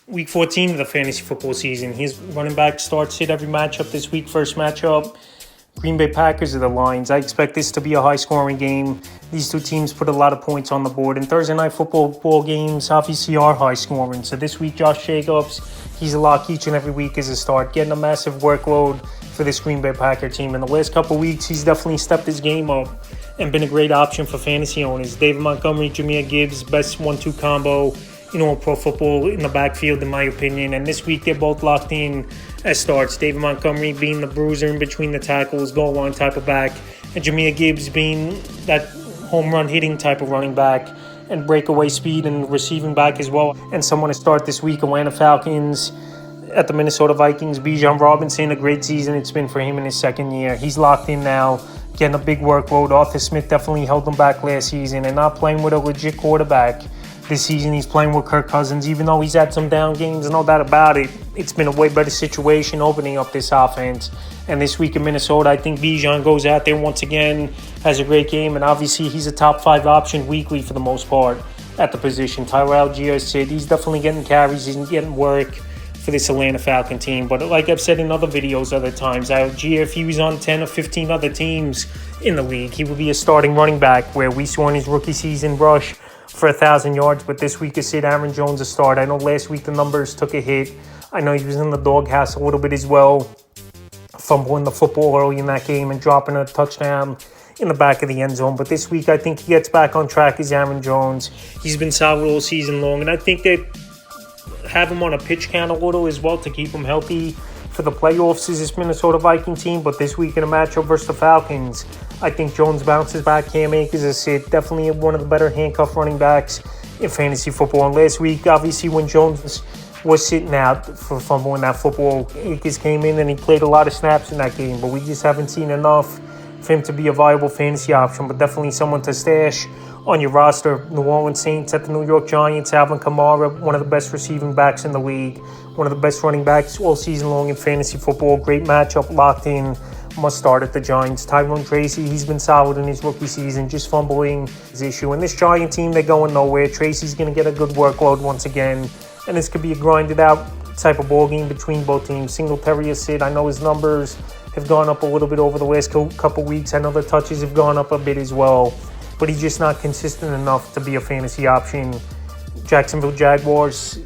Week 14 of the fantasy football season. His running back starts hit every matchup this week. First matchup, Green Bay Packers or the Lions. I expect this to be a high-scoring game. These two teams put a lot of points on the board. And Thursday night football ball games obviously are high-scoring. So this week, Josh Jacobs, he's a lock each and every week as a start, getting a massive workload for this Green Bay Packer team. In the last couple of weeks, he's definitely stepped his game up and been a great option for fantasy owners. David Montgomery, Jahmyr Gibbs, best 1-2 combo pro football in the backfield, in my opinion. And this week, they're both locked in as starts. David Montgomery being the bruiser in between the tackles, goal line type of back, and Jahmyr Gibbs being that home run hitting type of running back and breakaway speed and receiving back as well. And someone to start this week, Atlanta Falcons at the Minnesota Vikings. Bijan Robinson, a great season it's been for him in his second year. He's locked in now, getting a big workload. Arthur Smith definitely held him back last season, and not playing with a legit quarterback. This season, he's playing with Kirk Cousins. Even though he's had some down games, no doubt about it, it's been a way better situation opening up this offense. And this week in Minnesota, I think Bijan goes out there once again, has a great game, and obviously he's a top 5 option weekly for the most part at the position. Tyler Algier said he's definitely getting carries, he's getting work for this Atlanta Falcon team. But like I've said in other videos other times, Algier, if he was on 10 or 15 other teams in the league, he would be a starting running back, where we saw in his rookie season rush for 1,000 yards, but this week is Aaron Jones a start. I know last week the numbers took a hit. I know he was in the doghouse a little bit as well, fumbling the football early in that game and dropping a touchdown in the back of the end zone. But this week I think he gets back on track as Aaron Jones. He's been solid all season long, and I think they have him on a pitch count a little as well to keep him healthy for the playoffs as this Minnesota Viking team. But this week in a matchup versus the Falcons, I think Jones bounces back. Cam Akers is definitely one of the better handcuff running backs in fantasy football. And last week, obviously, when Jones was sitting out for fumbling that football, Akers came in and he played a lot of snaps in that game. But we just haven't seen enough for him to be a viable fantasy option. But definitely someone to stash on your roster. New Orleans Saints at the New York Giants. Alvin Kamara, one of the best receiving backs in the league, one of the best running backs all season long in fantasy football. Great matchup, locked in. Must start at the Giants. Tyrone Tracy, he's been solid in his rookie season, just fumbling his issue. And this Giant team, they're going nowhere. Tracy's going to get a good workload once again. And this could be a grinded out type of ball game between both teams. Singletary is I know his numbers have gone up a little bit over the last couple weeks. I know the touches have gone up a bit as well. But he's just not consistent enough to be a fantasy option. Jacksonville Jaguars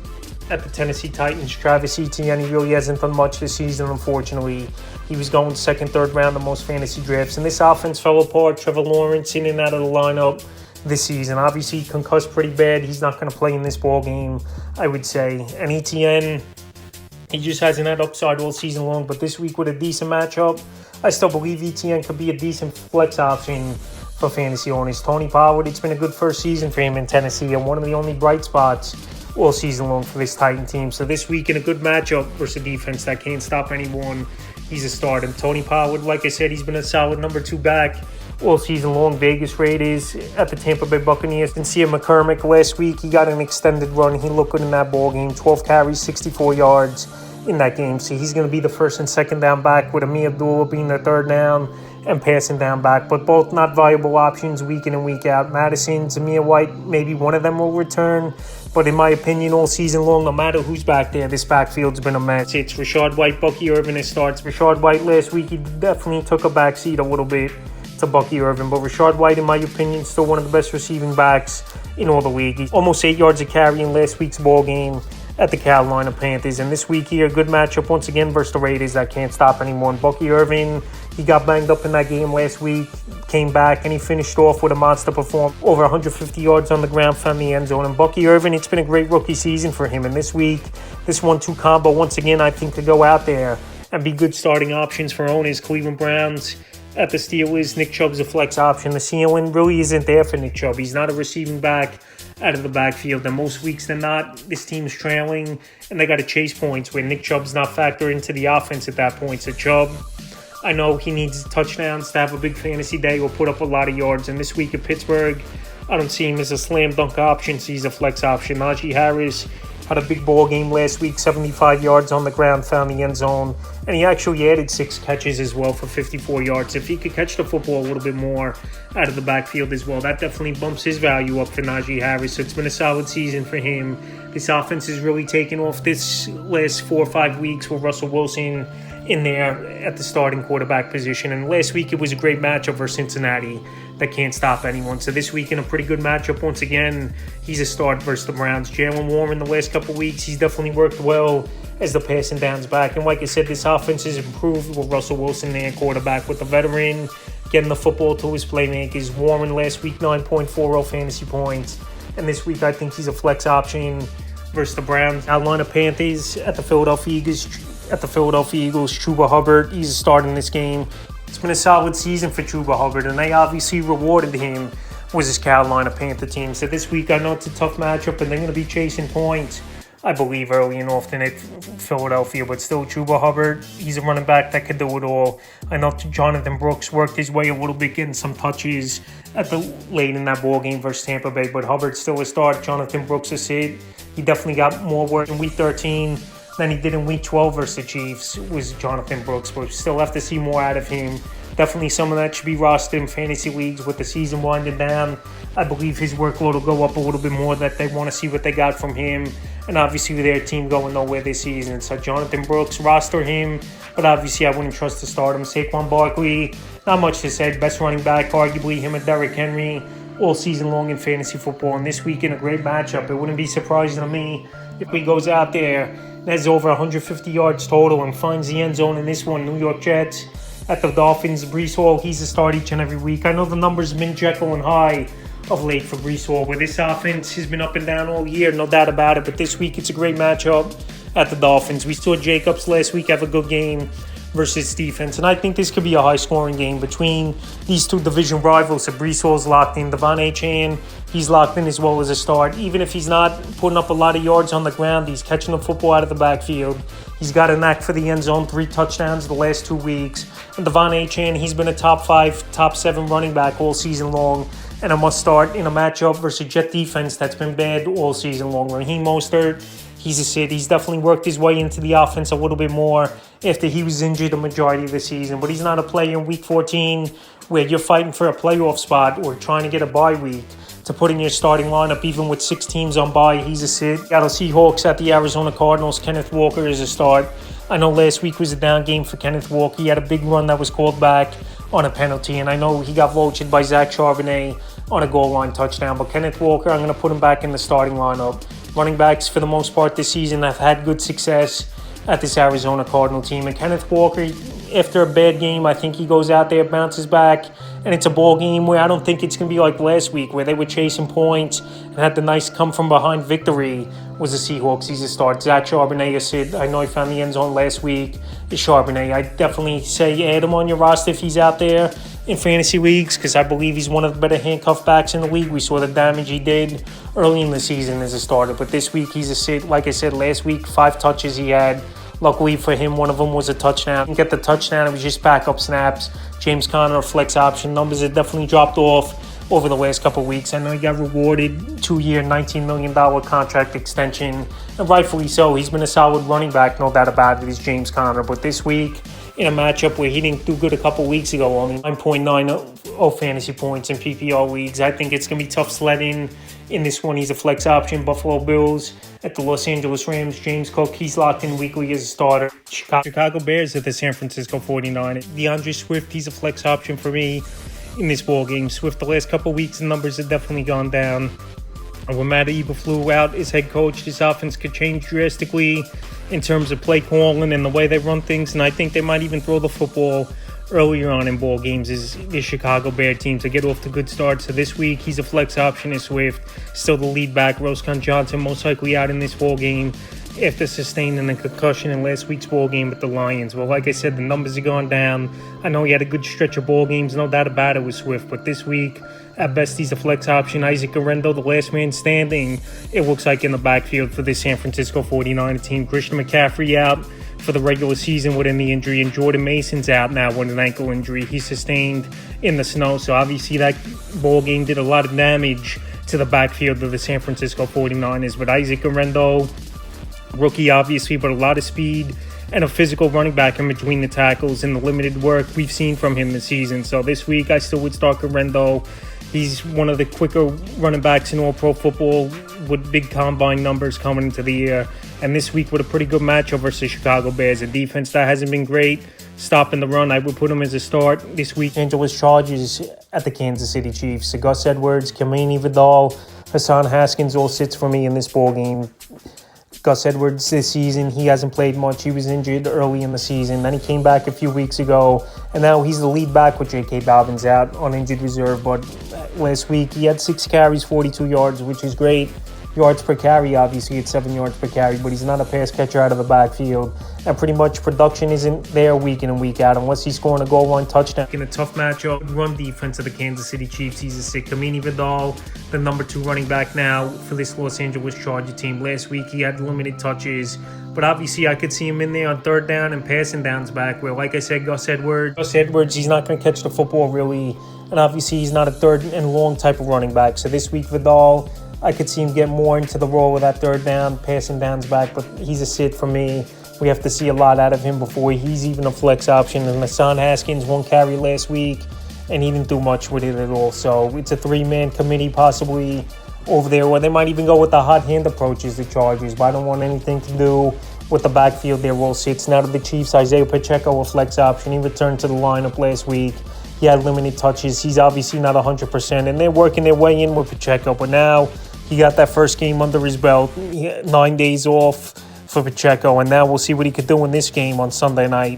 at the Tennessee Titans. Travis Etienne, he really hasn't done much this season, unfortunately. He was going second, third round in most fantasy drafts. And this offense fell apart. Trevor Lawrence in and out of the lineup this season. Obviously, concussed pretty bad. He's not going to play in this ball game, I would say. And Etienne, he just hasn't had upside all season long. But this week with a decent matchup, I still believe Etienne could be a decent flex option for fantasy owners. Tony Pollard, it's been a good first season for him in Tennessee and one of the only bright spots all season long for this Titan team. So this week in a good matchup versus a defense that can't stop anyone, he's a start. And Tony Pollard, like I said, he's been a solid number 2 back all season long. Vegas Raiders at the Tampa Bay Buccaneers. And Sean McCormick last week, he got an extended run. He looked good in that ball game. 12 carries, 64 yards in that game. So he's going to be the first and second down back, with Amir Abdullah being the third down and passing down back. But both not viable options week in and week out. Madison, Zamir White, maybe one of them will return. But in my opinion, all season long, no matter who's back there, this backfield's been a mess. It's Rashad White, Bucky Irvin as starts. Rashad White last week, he definitely took a backseat a little bit to Bucky Irvin. But Rashad White, in my opinion, still one of the best receiving backs in all the league. He's almost 8 yards a carry in last week's ball game at the Carolina Panthers. And this week here, a good matchup once again versus the Raiders that can't stop anyone. Bucky Irvin, he got banged up in that game last week, came back, and he finished off with a monster performance. Over 150 yards on the ground, found the end zone. And Bucky Irvin, it's been a great rookie season for him. And this week, this 1-2 combo, once again, I think could go out there and be good starting options for owners. Cleveland Browns at the Steelers. Nick Chubb's a flex option. The ceiling really isn't there for Nick Chubb. He's not a receiving back out of the backfield. And most weeks than not, this team's trailing, and they got to chase points where Nick Chubb's not factored into the offense at that point. So Chubb, I know he needs touchdowns to have a big fantasy day or put up a lot of yards. And this week at Pittsburgh, I don't see him as a slam dunk option. So he's a flex option. Najee Harris Had a big ball game last week, 75 yards on the ground, found the end zone. And he actually added 6 catches as well for 54 yards. If he could catch the football a little bit more out of the backfield as well, that definitely bumps his value up for Najee Harris. So it's been a solid season for him. This offense is really taken off this last 4 or 5 weeks with Russell Wilson in there at the starting quarterback position. And last week it was a great matchup for Cincinnati that can't stop anyone. So this week in a pretty good matchup once again, he's a start versus the Browns. Jalen Warren the last couple weeks, he's definitely worked well as the passing down's back. And like I said, this offense has improved with Russell Wilson there, quarterback with the veteran, getting the football to his playmakers. Warren last week, 9.40 fantasy points. And this week I think he's a flex option versus the Browns. Carolina Panthers at the Philadelphia Eagles. Chuba Hubbard, he's starting this game. It's been a solid season for Chuba Hubbard, and they obviously rewarded him with his Carolina Panther team. So this week, I know it's a tough matchup, and they're going to be chasing points, I believe, early and often at Philadelphia. But still, Chuba Hubbard, he's a running back that could do it all. I know Jonathan Brooks worked his way a little bit, getting some touches late in that ball game versus Tampa Bay. But Hubbard's still a start. Jonathan Brooks is it. He definitely got more work in Week 13 than he did in Week 12 versus the Chiefs was Jonathan Brooks, but we still have to see more out of him. Definitely some of that should be rostered in fantasy leagues with the season winding down. I believe his workload will go up a little bit more, that they want to see what they got from him. And obviously with their team going nowhere this season. So Jonathan Brooks, roster him, but obviously I wouldn't trust to start him. Saquon Barkley, not much to say. Best running back, arguably him and Derrick Henry all season long in fantasy football. And this week in a great matchup, it wouldn't be surprising to me if he goes out there, has over 150 yards total and finds the end zone in this one. New York Jets at the Dolphins. Breece Hall, he's a start each and every week. I know the numbers have been Jekyll and Hyde of late for Breece Hall, where this offense has been up and down all year, no doubt about it. But this week it's a great matchup at the Dolphins. We saw Jacobs last week have a good game versus defense, and I think this could be a high-scoring game between these two division rivals. So Breece Hall's locked in. Devon Achane, he's locked in as well as a start. Even if he's not putting up a lot of yards on the ground, he's catching the football out of the backfield. He's got a knack for the end zone, 3 touchdowns the last 2 weeks. And Devon Achane, he's been a top 5, top 7 running back all season long, and a must start in a matchup versus Jet defense that's been bad all season long. Raheem Mostert, he's a sit. He's definitely worked his way into the offense a little bit more after he was injured the majority of the season. But he's not a player in Week 14 where you're fighting for a playoff spot or trying to get a bye week to put in your starting lineup, even with 6 teams on bye. He's a sit. Seattle Seahawks at the Arizona Cardinals. Kenneth Walker is a start. I know last week was a down game for Kenneth Walker. He had a big run that was called back on a penalty, and I know he got vultured by Zach Charbonnet on a goal line touchdown. But Kenneth Walker, I'm going to put him back in the starting lineup. Running backs, for the most part this season, have had good success at this Arizona Cardinal team. And Kenneth Walker, after a bad game, I think he goes out there, bounces back, and it's a ball game where I don't think it's going to be like last week where they were chasing points and had the nice come-from-behind victory was the Seahawks. He's a start. Zach Charbonnet is it. I know he found the end zone last week. It's Charbonnet. I definitely say add him on your roster if he's out there in fantasy leagues, because I believe he's one of the better handcuff backs in the league. We saw the damage he did early in the season as a starter, but this week he's a sit. Like I said, last week 5 touches he had. Luckily for him, one of them was a touchdown. Didn't get the touchdown, it was just backup snaps. James Conner, flex option. Numbers have definitely dropped off over the last couple of weeks. I know he got rewarded 2-year, $19 million contract extension, and rightfully so. He's been a solid running back, no doubt about it, is James Conner. But this week, in a matchup where he didn't do good a couple weeks ago, only 9.90 fantasy points in PPR leagues, I think it's going to be tough sledding in this one. He's a flex option. Buffalo Bills at the Los Angeles Rams. James Cook, he's locked in weekly as a starter. Chicago Bears at the San Francisco 49ers. DeAndre Swift, he's a flex option for me in this ball game. Swift, the last couple weeks, the numbers have definitely gone down. And when Matt Eberflus out as head coach, this offense could change drastically in terms of play calling and the way they run things. And I think they might even throw the football earlier on in ball games is the Chicago Bear team to get off to good starts. So this week, he's a flex option as Swift. Still the lead back. Roscoe Johnson most likely out in this ball game after sustaining a concussion in last week's ball game with the Lions. Well, like I said, the numbers have gone down. I know he had a good stretch of ball games, no doubt about it with Swift, but this week, at best, he's a flex option. Isaac Guerrero, the last man standing, it looks like, in the backfield for the San Francisco 49er team. Christian McCaffrey out for the regular season with an knee injury, and Jordan Mason's out now with an ankle injury he sustained in the snow. So obviously that ball game did a lot of damage to the backfield of the San Francisco 49ers. But Isaac Guerrero, Rookie, obviously, but a lot of speed and a physical running back in between the tackles and the limited work we've seen from him this season. So this week, I still would start Garendo. He's one of the quicker running backs in all pro football with big combine numbers coming into the year. And this week with a pretty good matchup versus Chicago Bears, a defense that hasn't been great stopping the run. I would put him as a start this week. Angeles Chargers at the Kansas City Chiefs. So Gus Edwards, Kamini Vidal, Hassan Haskins all sits for me in this ball game. Gus Edwards this season, he hasn't played much. He was injured early in the season. Then he came back a few weeks ago, and now he's the lead back with J.K. Dobbins out on injured reserve. But last week, he had 6 carries, 42 yards, which is great. Yards per carry, obviously, it's 7 yards per carry, but he's not a pass catcher out of the backfield. And pretty much production isn't there week in and week out unless he's scoring a goal line touchdown. In a tough matchup, run defense of the Kansas City Chiefs, he's a sick. Kamini Vidal, the number 2 running back now for this Los Angeles Charger team. Last week, he had limited touches, but obviously I could see him in there on third down and passing downs back where, like I said, Gus Edwards, he's not going to catch the football really, and obviously he's not a third and long type of running back. So this week, Vidal, I could see him get more into the role with that third down, passing downs back, but he's a sit for me. We have to see a lot out of him before he's even a flex option. And Hassan Haskins, 1 carry last week, and he didn't do much with it at all. So it's a 3-man committee possibly over there, or they might even go with the hot hand approach as the Chargers, but I don't want anything to do with the backfield. Their role sits. Now to the Chiefs, Isaiah Pacheco, a flex option. He returned to the lineup last week. He had limited touches. He's obviously not 100%, and they're working their way in with Pacheco, but now he got that first game under his belt, 9 days off for Pacheco, and now we'll see what he could do in this game on Sunday night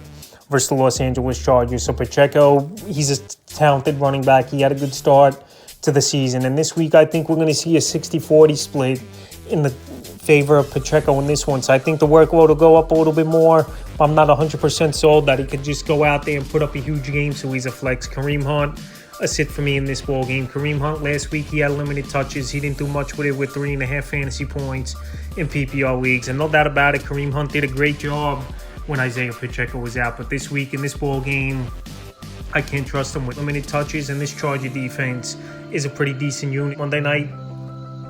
versus the Los Angeles Chargers. So Pacheco, he's a talented running back. He had a good start to the season, and this week I think we're going to see a 60-40 split in the favor of Pacheco in this one. So I think the workload will go up a little bit more, but I'm not 100% sold that he could just go out there and put up a huge game, so he's a flex. Kareem Hunt, a sit for me in this ball game. Kareem Hunt last week, he had limited touches. He didn't do much with it with 3.5 fantasy points in PPR leagues. And no doubt about it, Kareem Hunt did a great job when Isaiah Pacheco was out. But this week in this ball game, I can't trust him with limited touches. And this Charger defense is a pretty decent unit. Monday night,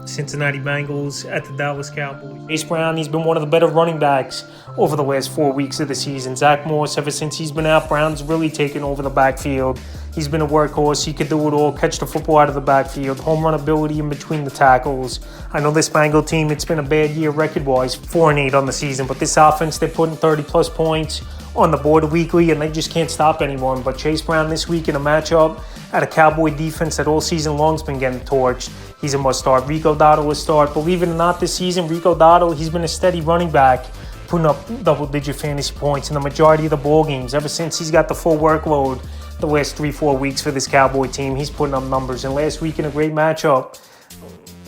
Cincinnati Bengals at the Dallas Cowboys. Chase Brown, he's been one of the better running backs over the last 4 weeks of the season. Zach Moss, ever since he's been out, Brown's really taken over the backfield. He's been a workhorse. He could do it all, catch the football out of the backfield, home run ability in between the tackles. I know this Bengal team, it's been a bad year record-wise, 4-8 on the season, but this offense, they're putting 30-plus points on the board weekly, and they just can't stop anyone. But Chase Brown this week in a matchup at a Cowboy defense that all season long's been getting torched, he's a must-start. Rico Dotto will start. Believe it or not, this season, Rico Dotto, he's been a steady running back, putting up double-digit fantasy points in the majority of the ball games. Ever since he's got the full workload the last 3-4 weeks for this Cowboy team, he's putting up numbers. And last week in a great matchup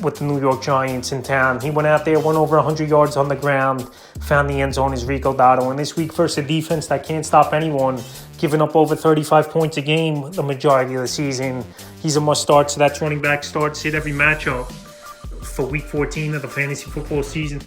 with the New York Giants in town, he went out there, went over 100 yards on the ground, found the end zone as Rico Dotto. And this week versus a defense that can't stop anyone, giving up over 35 points a game the majority of the season, he's a must-start. So that's running back start, sit every matchup for Week 14 of the fantasy football season.